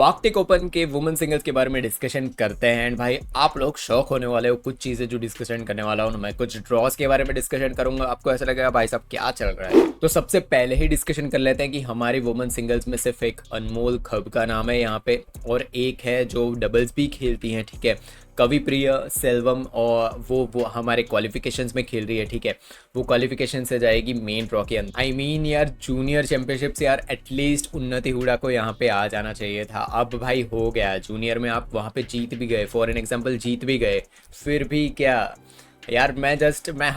Arctic open के women singles के बारे में डिस्कशन करते हैं एंड भाई आप लोग शौक होने वाले हो। कुछ चीज़ें जो डिस्कशन करने वाला हूँ मैं कुछ ड्रॉस के बारे में डिस्कशन करूंगा। आपको ऐसा लगेगा भाई साहब क्या चल रहा है। तो सबसे पहले ही डिस्कशन कर लेते हैं कि हमारी वुमेन सिंगल्स में सिर्फ एक अनमोल खब का नाम है यहाँ पे और एक है जो डबल्स भी खेलती हैं, ठीक है, कवि प्रिय सेल्वम, और वो हमारे क्वालिफिकेशंस में खेल रही है, ठीक है। वो क्वालिफिकेशन से जाएगी मेन ड्रॉ के अंदर। आई मीन यार जूनियर चैंपियनशिप से यार एटलीस्ट उन्नति हुडा को यहाँ पे आ जाना चाहिए था। अब भाई हो गया, जूनियर में आप वहाँ पे जीत भी गए, फॉर एन एग्जाम्पल जीत भी गए, फिर भी क्या यार। मैं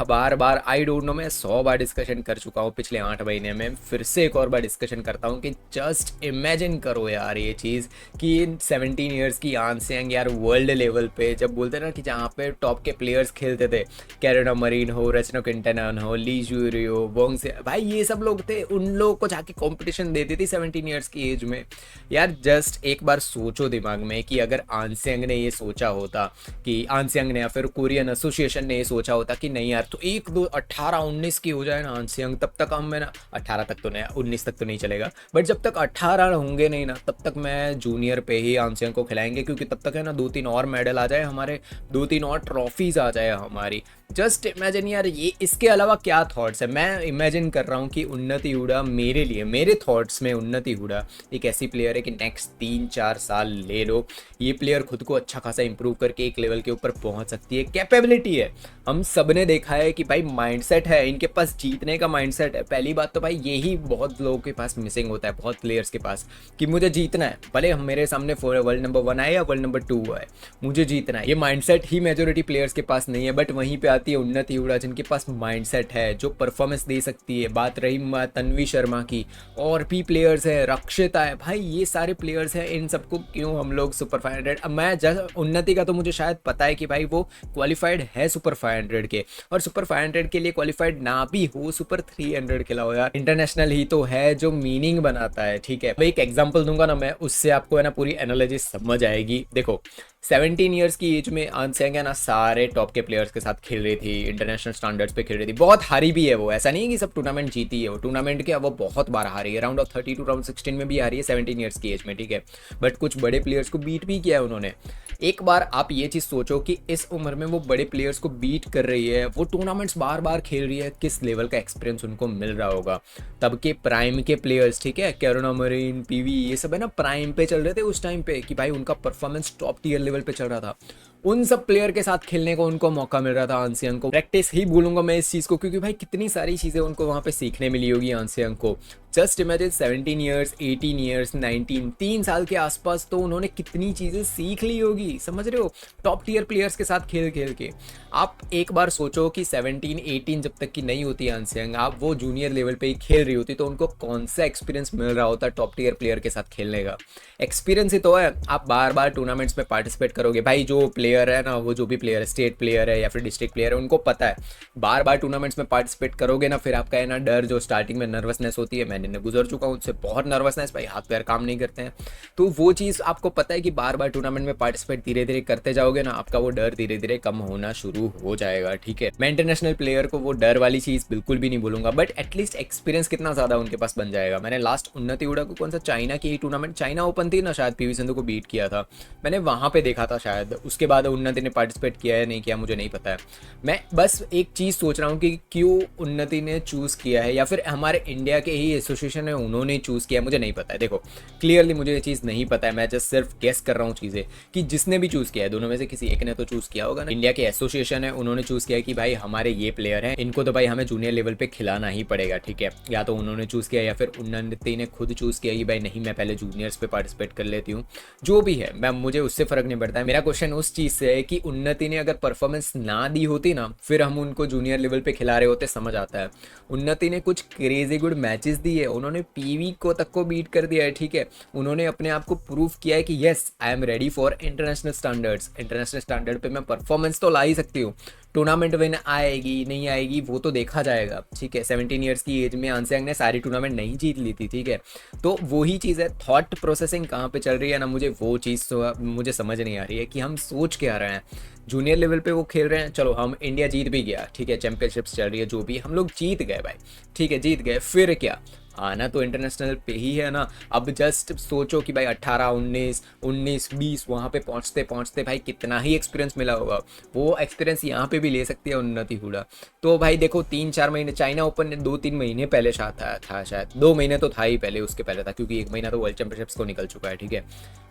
बार बार आई डोंट नो, मैं 100 बार डिस्कशन कर चुका हूँ पिछले 8 महीने में, फिर से एक और बार डिस्कशन करता हूँ कि जस्ट इमेजिन करो यार ये चीज़ कि 17 ईयर्स की आंसियांग यार वर्ल्ड लेवल पे, जब बोलते ना कि जहाँ पे टॉप के प्लेयर्स खेलते थे, कैरोना मरीन हो, रचना किंटनन हो, ली जूरियो, वोंग से, भाई ये सब लोग थे, उन लोगों को जाके कॉम्पिटिशन देती थी 17 ईयर्स की एज में। यार जस्ट एक बार सोचो दिमाग में कि अगर आंसियांग ने ये सोचा होता कि आंसियांग ने या फिर कोरियन एसोसिएशन ने सोचा होता कि नहीं यार तो 1 2 18 19 की हो जाए ना आंसियांग, तब तक हम, मैं ना 18 तक तो नहीं, 19 तक तो नहीं चलेगा, बट जब तक 18 होंगे नहीं ना तब तक मैं जूनियर पे ही आंसियांग को खिलाएंगे, क्योंकि तब तक है ना 2 3 और मेडल आ जाए हमारे, 2 3 और ट्रॉफीज आ जाए हमारी। जस्ट इमेजिन यार, ये इसके अलावा क्या थॉट्स है। मैं इमेजिन कर रहा हूँ कि उन्नति हुडा मेरे लिए, मेरे थॉट्स में उन्नति हुडा एक ऐसी प्लेयर है कि नेक्स्ट 3 4 साल ले लो, ये प्लेयर खुद को अच्छा खासा इंप्रूव करके एक लेवल के ऊपर पहुंच सकती है, कैपेबिलिटी है। हम सब ने देखा है कि भाई माइंडसेट है इनके पास, जीतने का माइंडसेट है। पहली बात तो भाई यही बहुत लोगों के पास मिसिंग होता है, बहुत प्लेयर्स के पास, कि मुझे जीतना है, भले हम मेरे सामने वर्ल्ड नंबर 1 आए या वर्ल्ड नंबर 2 आए, मुझे जीतना है। ये माइंडसेट ही मेजोरिटी प्लेयर्स के पास नहीं है, बट वहीं पे आती है उन्नति हुडा जिनके पास माइंडसेट है, जो परफॉर्मेंस दे सकती है। बात रही तन्वी शर्मा की, और भी प्लेयर्स है, रक्षिता है, भाई ये सारे प्लेयर्स हैं, इन सबको क्यों हम लोग सुपर 500, अब मैं उन्नति का तो मुझे शायद पता है कि भाई वो क्वालिफाइड है सुपर 500 के, और सुपर 500 के लिए क्वालिफाइड ना भी हो, सुपर 300 खिलाओ यार, इंटरनेशनल ही तो है जो मीनिंग बनाता है, ठीक है। भाई एक एग्जांपल दूंगा ना मैं, उससे आपको है ना पूरी एनालिसिस समझ आएगी। देखो 17 ईयर्स की एज में आंसियांग है ना सारे टॉप के प्लेयर्स के साथ खेल रही थी, इंटरनेशनल स्टैंडर्ड्स पे खेल रही थी, बहुत हारी भी है वो, ऐसा नहीं है कि सब टूर्नामेंट जीती है, वो टूर्नामेंट के वो बहुत बार हारी है, राउंड ऑफ 32 राउंड 16 में भी हारी है 17 ईयर्स की एज में, ठीक है। बट कुछ बड़े प्लेयर्स को बीट भी किया है उन्होंने। एक बार आप ये चीज़ सोचो कि इस उम्र में वो बड़े प्लेयर्स को बीट कर रही है, वो टूर्नामेंट्स बार बार खेल रही है, किस लेवल का एक्सपीरियंस उनको मिल रहा होगा। तब के प्राइम के प्लेयर्स, ठीक है, कैरोना मरीन, पीवी, ये सब है ना प्राइम पे चल रहे थे उस टाइम पे, कि भाई उनका परफॉर्मेंस टॉप टियर लेवल पे चल रहा था। उन सब प्लेयर के साथ खेलने को उनको मौका मिल रहा था आंसियांग को। प्रैक्टिस ही बोलूंगा मैं इस चीज़ को, क्योंकि भाई कितनी सारी चीज़ें उनको वहाँ पे सीखने मिली होगी आंसियांग को। जस्ट इमेजिन 17 ईयर्स, 18 ईयर्स, 19, 3 साल के आसपास तो उन्होंने कितनी चीज़ें सीख ली होगी, समझ रहे हो, टॉप टियर प्लेयर्स के साथ खेल खेल के। आप एक बार सोचो कि 17 18 जब तक की नहीं होती आंसियांग, आप वो जूनियर लेवल पे ही खेल रही होती, तो उनको कौन सा एक्सपीरियंस मिल रहा होता टॉप टियर प्लेयर के साथ खेलने का। एक्सपीरियंस ही तो है, आप बार बार टूर्नामेंट्स में पार्टिसिपेट करोगे। भाई जो प्लेयर है ना, वो जो भी प्लेयर है, स्टेट प्लेयर है या फिर डिस्ट्रिक्ट प्लेयर है, उनको पता है बार बार टूर्नामेंट्स में पार्टिसिपेट करोगे ना, फिर आपका है ना डर, जो स्टार्टिंग में नर्वसनेस होती है, मैंने गुजर चुका हूँ उससे, बहुत नर्वसनेस, भाई हाथ पैर काम नहीं करते हैं, तो वो चीज़ आपको पता है कि बार बार टूर्नामेंट में पार्टिसिपेट धीरे धीरे करते जाओगे ना, आपका वो डर धीरे धीरे कम होना शुरू हो जाएगा, ठीक है। मैं इंटरनेशनल प्लेयर को वो डर वाली चीज़ बिल्कुल भी नहीं बोलूंगा, बट एटलीस्ट एक्सपीरियंस कितना ज़्यादा उनके पास बन जाएगा। मैंने लास्ट उन्नति हुडा को कौन सा चाइना की टूर्नामेंट, चाइना ओपन थी ना शायद, पीवी सिंधु को बीट किया था, मैंने वहाँ पे देखा था शायद, उसके बाद उन्नति ने पार्टिसिपेट किया है नहीं किया मुझे नहीं पता है। मैं बस एक चीज़ सोच रहा हूँ कि क्यों उन्नति ने चूज़ किया है, या फिर हमारे इंडिया के ही एसोसिएशन है उन्होंने चूज़ किया है, मुझे नहीं पता है। देखो क्लियरली मुझे ये चीज़ नहीं पता है, मैं जस्ट सिर्फ गेस कर रहा हूँ चीज़ें, कि जिसने भी चूज़ किया है दोनों में से किसी एक ने तो चूज़ किया होगा ना। इंडिया के एसोसिएशन है उन्होंने चूज़ किया है कि भाई हमारे ये प्लेयर हैं, इनको तो भाई हमें जूनियर लेवल पे खिलाना ही पड़ेगा, ठीक है। या तो उन्होंने चूज़ किया या फिर उन्नति ने खुद चूज़ किया कि भाई नहीं मैं पहले जूनियर्स पे पार्टिसिपेट कर लेती हूँ, जो भी है, मैं मुझे उससे फ़र्क नहीं पड़ता है। मेरा क्वेश्चन उस चीज़ से है कि उन्नति ने अगर परफॉर्मेंस ना दी होती ना, फिर हम उनको जूनियर लेवल पे खिला रहे होते, समझ आता है। उन्नति ने कुछ क्रेजी गुड मैचेस दिए, उन्होंने पीवी को तक को बीट कर दिया है, ठीक है। उन्होंने अपने आप को प्रूव किया है कि yes I am ready for international standards, international standard पे मैं परफॉर्मेंस तो ला ही सकती हूँ। टूर्नामेंट विन आएगी नहीं आएगी वो तो देखा जाएगा, ठीक है। 17 ईयर्स की एज में आंसियांग ने सारी टूर्नामेंट नहीं जीत ली थी, ठीक है। तो वही चीज़ है, थॉट प्रोसेसिंग कहाँ पे चल रही है ना, मुझे वो चीज़ मुझे समझ नहीं आ रही है कि हम सोच क्या रहे हैं। जूनियर लेवल पे वो खेल रहे हैं, चलो हम इंडिया जीत भी गया, ठीक है, चैंपियनशिप्स चल रही है, जो भी हम लोग जीत गए भाई, ठीक है जीत गए, फिर क्या, आना तो इंटरनेशनल पे ही है ना। अब जस्ट सोचो कि भाई 18, 19, 20 वहाँ पे पहुँचते पहुँचते भाई कितना ही एक्सपीरियंस मिला होगा। वो एक्सपीरियंस यहाँ पे भी ले सकती है उन्नति हुडा। तो भाई देखो 3-4 महीने चाइना ओपन ने 2-3 महीने पहले था शायद 2 महीने तो था ही पहले, उसके पहले था क्योंकि 1 महीना तो वर्ल्ड चैंपियनशिप्स को निकल चुका है, ठीक है।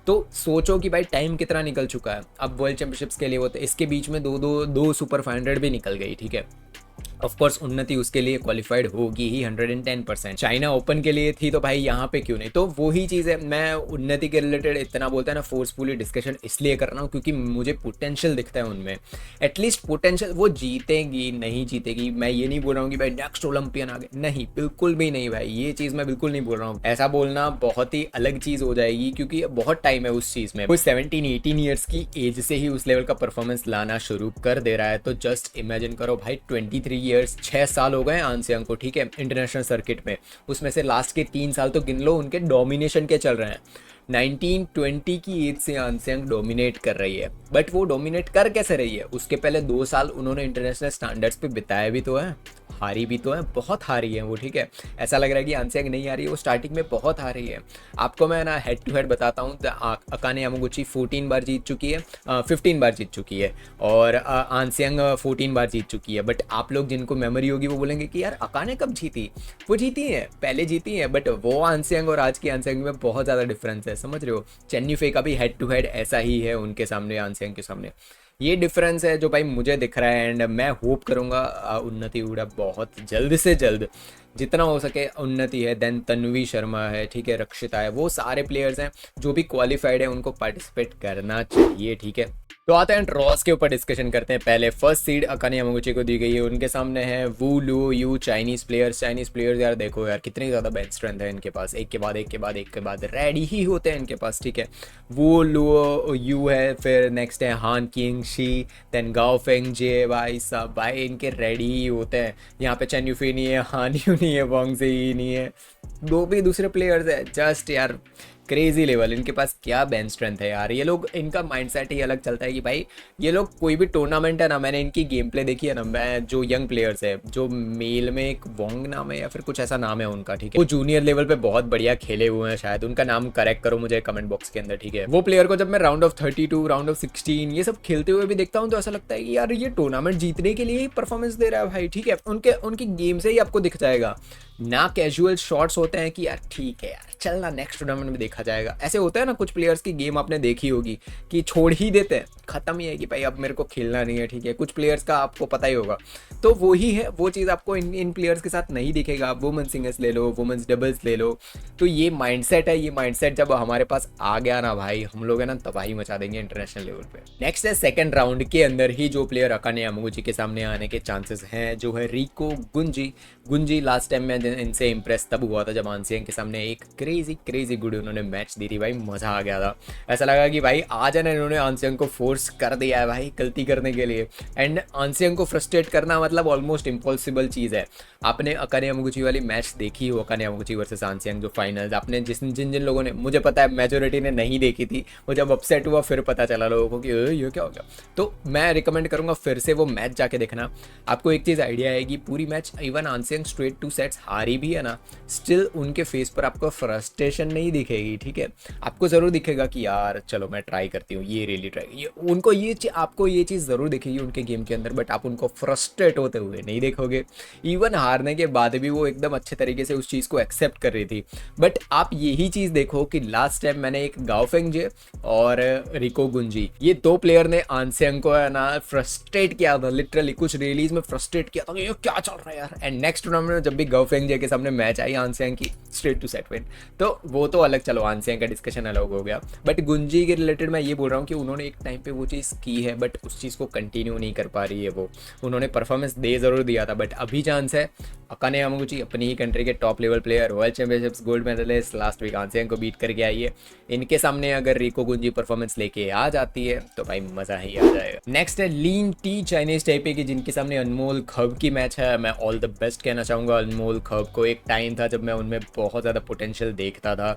तो सोचो कि भाई टाइम कितना निकल चुका है। अब वर्ल्ड चैंपियनशिप्स के लिए वो तो इसके बीच में दो सुपर 500 भी निकल गई, ठीक है। ऑफ कोर्स उन्नति उसके लिए क्वालिफाइड होगी ही 110%। चाइना ओपन के लिए थी तो भाई यहाँ पे क्यों नहीं। तो वही चीज़ है, मैं उन्नति के रिलेटेड इतना बोलता है ना फोर्सफुली डिस्कशन इसलिए कर रहा हूँ क्योंकि मुझे पोटेंशियल दिखता है उनमें। एटलीस्ट पोटेंशियल, वो जीतेगी नहीं जीतेगी मैं ये नहीं बोल रहा हूँ कि भाई नेक्स्ट ओलंपियन आ गए, नहीं बिल्कुल भी नहीं भाई, ये चीज़ मैं बिल्कुल नहीं बोल रहा हूँ। ऐसा बोलना बहुत ही अलग चीज़ हो जाएगी क्योंकि बहुत टाइम है उस चीज़ में। कोई 17-18 ईयर्स की एज से ही उस लेवल का परफॉर्मेंस लाना शुरू कर दे रहा है तो जस्ट इमेजिन करो भाई 23 ईयर्स, 6 साल हो गए आंसियांग को, ठीक है, इंटरनेशनल सर्किट में। उसमें से लास्ट के 3 साल तो गिन लो उनके डोमिनेशन के चल रहे हैं। 19-20 की एज से आंसियांग डोमिनेट कर रही है, बट वो डोमिनेट कर कैसे रही है, उसके पहले 2 साल उन्होंने इंटरनेशनल स्टैंडर्ड्स पे बिताए भी तो है, हारी भी तो है, बहुत हारी है वो, ठीक है। ऐसा लग रहा है कि आंसियांग नहीं आ रही है, वो स्टार्टिंग में बहुत हारी है। आपको मैं ना हेड टू हेड बताता हूँ, अकाने यामागुची 14 बार जीत चुकी है, 15 बार जीत चुकी है, और आंसियांग 14 बार जीत चुकी है। बट आप लोग जिनको मेमोरी होगी वो बोलेंगे कि यार अकाने कब जीती, वो जीती है, पहले जीती है, बट वो आंसियांग और आज की आंसियांग में बहुत ज़्यादा डिफरेंस है, समझ रहे हो। चेन्नी फे का भी हेड टू हेड ऐसा ही है उनके सामने, आंसियांग के सामने। ये डिफरेंस है जो भाई मुझे दिख रहा है, एंड मैं होप करूँगा उन्नति हुडा बहुत जल्द से जल्द जितना हो सके उन्नति है, देन तन्वी शर्मा है, ठीक है, रक्षिता है, वो सारे प्लेयर्स हैं जो भी क्वालिफाइड है उनको पार्टिसिपेट करना चाहिए, ठीक है। तो आते हैं ड्रॉस के ऊपर डिस्कशन करते हैं। पहले फर्स्ट सीड अकाने यामागुची को दी गई है, उनके सामने है वू लू यू, चाइनीज प्लेयर्स यार देखो यार कितनी ज़्यादा बेंच स्ट्रेंथ है इनके पास, एक के बाद एक के बाद एक के बाद रेडी ही होते हैं इनके पास, ठीक है। वू लू यू है, फिर नेक्स्ट है हान किंग शी, देन गाओ फेंग जे, भाई साहब भाई इनके रेडी ही होते हैं। यहाँ पे चेन यूफी नहीं है, हान यू नहीं है, वोंग से ही नहीं है, दो भी दूसरे प्लेयर्स है, जस्ट यार क्रेजी लेवल। इनके पास क्या बेंच स्ट्रेंथ है यार, ये लोग, इनका माइंडसेट ही अलग चलता है कि भाई ये लोग कोई भी टूर्नामेंट है ना, मैंने इनकी गेम प्ले देखी है ना, मैं जो यंग प्लेयर्स है, जो मेल में एक वोंग नाम है या फिर कुछ ऐसा नाम है उनका, ठीक है, वो जूनियर लेवल पे बहुत बढ़िया खेले हुए हैं, शायद उनका नाम करेक्ट करो मुझे कमेंट बॉक्स के अंदर, ठीक है। वो प्लेयर को जब मैं राउंड ऑफ 32, राउंड ऑफ 16 ये सब खेलते हुए भी देखता हूँ तो ऐसा लगता है कि यार ये टूर्नामेंट जीतने के लिए ही परफॉर्मेंस दे रहा है भाई, ठीक है। उनकी गेम से ही आपको दिख जाएगा ना, कैजुअल शॉट्स होते हैं कि यार ठीक है यार चल ना नेक्स्ट टूर्नामेंट में देखा जाएगा, ऐसे होता है ना। कुछ प्लेयर्स की गेम आपने देखी होगी कि छोड़ ही देते हैं, खत्म ही है कि भाई अब मेरे को खेलना नहीं है, ठीक है। कुछ प्लेयर्स का आपको पता ही होगा, तो वो ही है, वो चीज़ आपको इन प्लेयर्स के साथ नहीं दिखेगा। आप वुमेन सिंगल्स ले लो, वुमेन्स डबल्स ले लो, तो ये माइंडसेट है, ये माइंडसेट जब हमारे पास आ गया ना भाई, हम लोग है ना तबाही मचा देंगे इंटरनेशनल लेवल पे। नेक्स्ट है सेकंड राउंड के अंदर ही जो प्लेयर अकाने यामागुची के सामने आने के चांसेस हैं, जो है रिको गुंजी। लास्ट टाइम मैं इनसे इंप्रेस तब हुआ था जब आंसियांग के सामने एक क्रेजी गुड उन्होंने मैच दी थी भाई, मजा आ गया था। ऐसा लगा कि भाई आज है ना इन्होंने आंसियांग को फोर्स कर दिया है भाई गलती करने के लिए, एंड आंसियांग को फ्रस्ट्रेट करना मतलब ऑलमोस्ट इम्पॉसिबल चीज़ है। आपने अकाने यामागुची वाली मैच देखी हो, अकाने यामागुची वर्सेस आंसियांग जो फाइनल्स, आपने जिन लोगों ने, मुझे पता है मेजोरिटी ने नहीं देखी थी, वो जब अपसेट हुआ फिर पता चला लोगों को कि ये क्या हो गया। तो मैं रिकमेंड करूंगा फिर से वो मैच जाके देखना, आपको एक चीज़ आइडिया आएगी। पूरी मैच इवन आंसियांग स्ट्रेट 2 सेट्स हारी भी है ना, स्टिल उनके फेस पर आपको फ्रस्ट्रेशन नहीं दिखेगी, ठीक है। आपको ज़रूर दिखेगा कि यार चलो मैं ट्राई करती हूँ, ये रियली ट्राई, उनको आपको ये चीज़ ज़रूर दिखेगी उनके गेम के अंदर, बट आप उनको फ्रस्ट्रेट होते हुए नहीं देखोगे। इवन हारने के बाद भी वो एकदम अच्छे तरीके से उस चीज़ को एक्सेप्ट कर रही थी। बट आप यही चीज़ देखो कि लास्ट टाइम मैंने एक गाओ फेंगजे और रिको गुंजी, ये 2 प्लेयर ने आंसियांग को है ना फ्रस्ट्रेट किया था, लिटरली कुछ रिलीज में फ्रस्ट्रेट किया था कि ये क्या चल रहा है यार। एंड नेक्स्ट टूर्नामेंट में जब भी गाओ फेंगजे के सामने मैच आई आंसियांग की, स्ट्रेट 2 सेट विन, तो वो तो अलग, चलो आंसियांग का डिस्कशन अलग हो गया। बट गुंजी के रिलेटेड मैं ये बोल रहा हूँ कि उन्होंने एक टाइम पे वो चीज़ की है, बट उस चीज़ को कंटिन्यू नहीं कर पा रही है वो। उन्होंने परफॉर्मेंस दे ज़रूर दिया था, बट अभी चांस है। अकाने यामागुची अपनी ही कंट्री के top level player, world championships gold medalist, last week An Seyoung को बीट करके आई है। इनके सामने अगर रिको गुंजी परफॉर्मेंस लेके आ जाती है तो भाई मज़ा ही आ जाएगा। नेक्स्ट है लीन टी, चाइनीज टाइपे की, जिनके सामने अनमोल खब की मैच है। मैं ऑल द बेस्ट कहना चाहूँगा अनमोल हब को। एक टाइम था जब मैं उनमें बहुत ज़्यादा पोटेंशियल देखता था,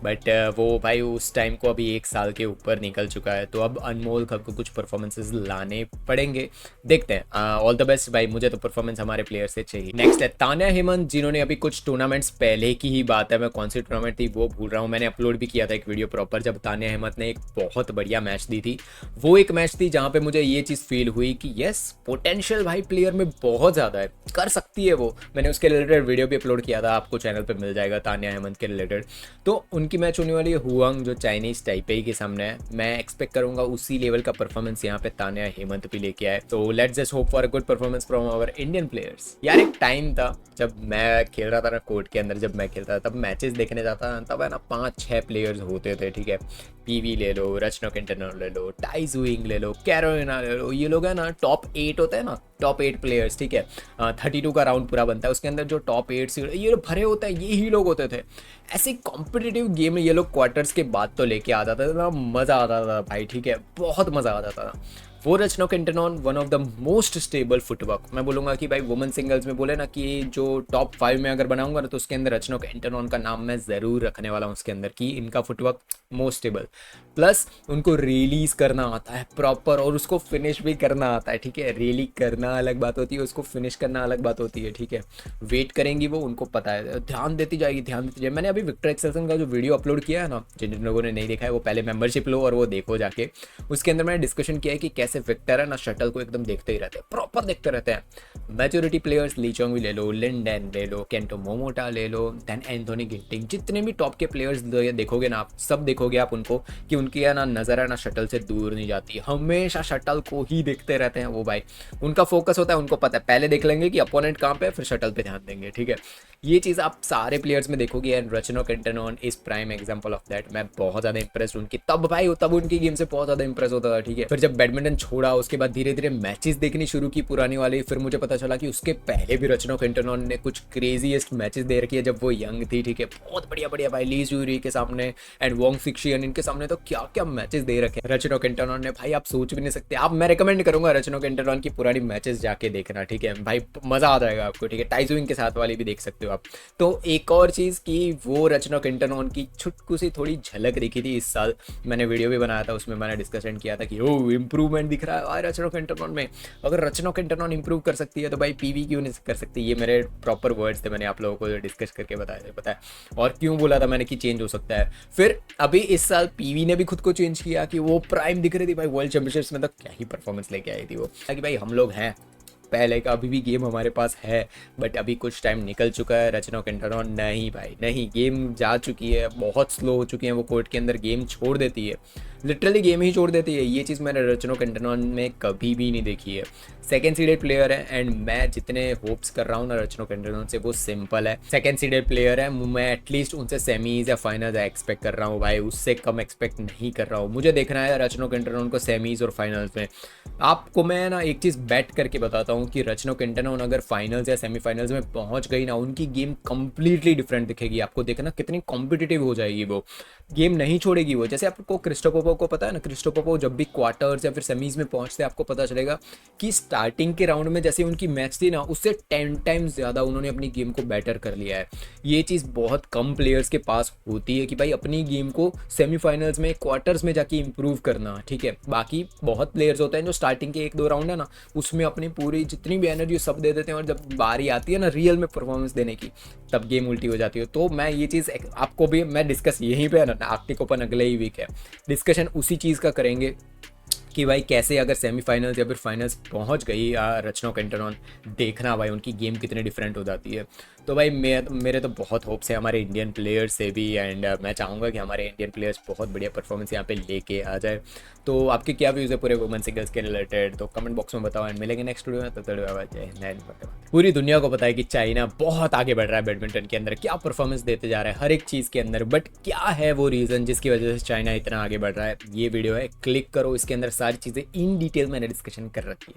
बट वो भाई उस टाइम को अभी 1 साल के ऊपर निकल चुका है। तो अब अनमोल हब को कुछ परफॉर्मेंसेज लाने पड़ेंगे, देखते हैं। ऑल द बेस्ट भाई, मुझे तो परफॉर्मेंस हमारे प्लेयर से चाहिए। नेक्स्ट है तान्या हेमंत, जिन्होंने अभी कुछ टूर्नामेंट्स पहले की ही बात है, मैं कौन सी टूर्नामेंट थी वो भूल रहा हूँ, मैंने अपलोड भी किया था एक वीडियो प्रॉपर, जब तान्या हेमंत ने एक बहुत बढ़िया मैच दी थी। वो एक मैच थी जहाँ पे मुझे ये चीज़ फील हुई कि यस, पोटेंशियल भाई प्लेयर में बहुत ज़्यादा है, कर सकती है वो। मैंने उसके रिलेटेड वीडियो भी अपलोड किया था, आपको चैनल पे मिल जाएगा तान्या हेमंत के रिलेटेड। तो उनकी मैच होने वाली है हुआंग, जो चाइनीज टाइपेई के सामने है। मैं एक्सपेक्ट करूंगा उसी लेवल का परफॉर्मेंस यहाँ पे तान्या हेमंत भी लेके आए। तो let's just hope for a good performance from our Indian players. यार एक टाइम था जब मैं खेल रहा था ना कोर्ट के अंदर, जब मैं खेलता था तब मैचेस देखने जाता था, तब है ना 5-6 प्लेयर्स होते थे, ठीक है। पीवी ले लो, रचना केंटनॉन ले लो, टाई जुइंग ले लो, कैरोलिना ले लो, ये लोग है ना टॉप 8 होते हैं ना, टॉप 8 प्लेयर्स, ठीक है। 32 का राउंड पूरा बनता है, उसके अंदर जो टॉप 8 ये लोग भरे होते हैं, ये ही लोग होते थे। ऐसे कॉम्पिटिटिव गेम में ये लोग क्वार्टर्स के बाद तो लेके आ जाता था, मज़ा आता था भाई, ठीक है, बहुत मज़ा आता था। वो Ratchanok Intanon one of the most stable footwork, मैं बोलूँगा कि भाई वुमेन सिंगल्स में बोले ना कि जो टॉप 5 में अगर बनाऊंगा ना, तो उसके अंदर रचना केंटनॉन का नाम मैं ज़रूर रखने वाला हूँ उसके अंदर, कि इनका फुटवर्क मोस्ट स्टेबल, प्लस उनको रिलीज करना आता है प्रॉपर, और उसको फिनिश भी करना आता है, ठीक है। रियली करना अलग बात होती है, उसको फिनिश करना अलग बात होती है, ठीक है। वेट करेंगी वो, उनको पता है, ध्यान देती जाएगी, ध्यान देती जाएगी। मैंने अभी विक्टर एक्सेल्सन का जो वीडियो अपलोड किया है ना, जिन लोगों ने नहीं देखा है वो पहले मेंबरशिप लो और वो देखो जाके। उसके अंदर मैंने डिस्कशन किया है कि कैसे विक्टर है ना शटल को एकदम देखते ही रहते हैं, प्रॉपर देखते रहते हैं। मेजोरिटी प्लेयर्स, ली चोंग भी ले लो, लिंडेन ले लो, केंटो मोमोटा ले लो, देन एंथोनी गिंटिंग, जितने भी टॉप के प्लेयर्स देखोगे ना आप, सब देखोगे आप उनको कि उनकी है ना नज़र है ना शटल से दूर नहीं जाती, हमेशा शटल को ही देखते रहते हैं वो भाई। उनका फोकस होता है, उनको पता है, पहले देख लेंगे कि अपोनेंट कहाँ पे है, फिर शटल पे ध्यान देंगे, ठीक है। ये चीज़ आप सारे प्लेयर्स में देखोगे, and Ratchanok Intanon is prime example of that. मैं बहुत ज़्यादा इंप्रेस उनकी, तब भाई तब उनकी गेम से बहुत ज़्यादा इंप्रेस होता था, ठीक है। फिर जब बैडमिंटन छोड़ा, उसके बाद धीरे धीरे मैचेस देखनी शुरू की पुरानी वाली, फिर मुझे पता चला कि उसके पहले भी रचना केंटनॉन ने कुछ क्रेजीएस्ट मैचेस दे रखी है जब वो यंग थी, ठीक है। बहुत बढ़िया बढ़िया भाई, ली ज्यूरी के सामने एंड वोंग फिक्शियन, इनके सामने तो क्या क्या मैचेस दे रखे हैं रचना केंटनॉन ने भाई, आप सोच भी नहीं सकते। आप, मैं रिकमेंड करूंगा रचना केंटनॉन की पुरानी मैचेस जाके देखना, ठीक है भाई, मजा आ जाएगा आपको, ठीक है। टाइजुइंग के साथ वाली भी देख सकते हो आप। तो एक और चीज़ कि वो रचना केंटनॉन की छुटकू सी थोड़ी झलक दिखी थी इस साल, मैंने वीडियो भी बनाया था, उसमें मैंने डिस्कशन किया था कि ओ इंप्रूवमेंट दिख रहा है रचना केंटनॉन में। अगर रचना केंटनॉन इंप्रूव कर सकती है तो भाई पीवी क्यों नहीं कर सकती। ये मेरे प्रॉपर वर्ड्स थे, मैंने आप लोगों को डिस्कस करके बताया और क्यों बोला था मैंने कि चेंज हो सकता है। फिर अभी इस साल पीवी ने भी खुद को चेंज किया कि वो प्राइम दिख रही थी भाई, वर्ल्ड चैंपियनशिप्स में तो क्या ही परफॉर्मेंस लेके आई थी वो, कि भाई हम लोग हैं पहले का, अभी भी गेम हमारे पास है, बट अभी कुछ टाइम निकल चुका है। रचना केंटनॉन नहीं भाई नहीं, गेम जा चुकी है, बहुत स्लो हो चुकी है वो कोर्ट के अंदर, गेम छोड़ देती है, लिटरली गेम ही छोड़ देती है। ये चीज़ मैंने रचना केंटनॉन में कभी भी नहीं देखी है। सेकेंड सीडेड प्लेयर है, एंड मैं जितने होप्स कर रहा हूँ ना रचना केंटनॉन से, वो सिंपल है, सेकेंड सीडेड प्लेयर है, मैं एटलीस्ट उनसे सेमीज या फाइनल्स एक्सपेक्ट कर रहा हूँ भाई, उससे कम एक्सपेक्ट नहीं कर रहा हूँ। मुझे देखना है रचना केंटनॉन को सेमीज और फाइनल्स में। आपको मैं ना एक चीज़ बैट करके बताता हूँ कि रचना केंटनॉन अगर फाइनल्स या सेमीफाइनल्स में पहुँच गई ना, उनकी गेम कंप्लीटली डिफरेंट दिखेगी आपको, देखना कितनी कॉम्पिटिटिव हो जाएगी वो, गेम नहीं छोड़ेगी वो। जैसे आपको क्रिस्टोपोव को पता है ना, क्रिस्टोपोव जब भी क्वार्टर्स या फिर सेमीज में पहुंचते आपको पता चलेगा कि स्टार्टिंग के राउंड में जैसे उनकी मैच थी ना, उससे 10 टाइम्स ज़्यादा उन्होंने अपनी गेम को बेटर कर लिया है। ये चीज़ बहुत कम प्लेयर्स के पास होती है कि भाई अपनी गेम को सेमीफाइनल्स में, क्वार्टर्स में जाके इंप्रूव करना, ठीक है। बाकी बहुत प्लेयर्स होते हैं जो स्टार्टिंग के 1-2 राउंड है ना, उसमें अपनी पूरी जितनी भी एनर्जी सब दे देते हैं, और जब बारी आती है ना रियल में परफॉर्मेंस देने की, तब गेम उल्टी हो जाती है। तो मैं ये चीज़ आपको भी मैं डिस्कस यहीं पे है ना, आर्कटिक ओपन अगले ही वीक है, डिस्कशन उसी चीज़ का करेंगे कि भाई कैसे अगर सेमीफाइनल्स या फिर फाइनल्स पहुंच गई रचना केंटनॉन, देखना भाई उनकी गेम कितनी डिफरेंट हो जाती है। तो भाई मेरे तो बहुत होप्स है हमारे इंडियन प्लेयर्स से भी, एंड मैं चाहूँगा कि हमारे इंडियन प्लेयर्स बहुत बढ़िया परफॉर्मेंस यहाँ पे लेके आ जाए। तो आपके क्या व्यूज़ है पूरे वुमेन सिंगल्स के रिलेटेड, तो कमेंट बॉक्स में बताओ, एंड मिलेंगे नेक्स्ट वीडियो में। तो पूरी दुनिया को पता है कि चाइना बहुत आगे बढ़ रहा है बैडमिंटन के अंदर, क्या परफॉर्मेंस देते जा रहा है हर एक चीज़ के अंदर, बट क्या है वो रीज़न जिसकी वजह से चाइना इतना आगे बढ़ रहा है। ये वीडियो है, क्लिक करो, इसके अंदर सारी चीज़ें इन डिटेल मैंने डिस्कशन कर रखी है।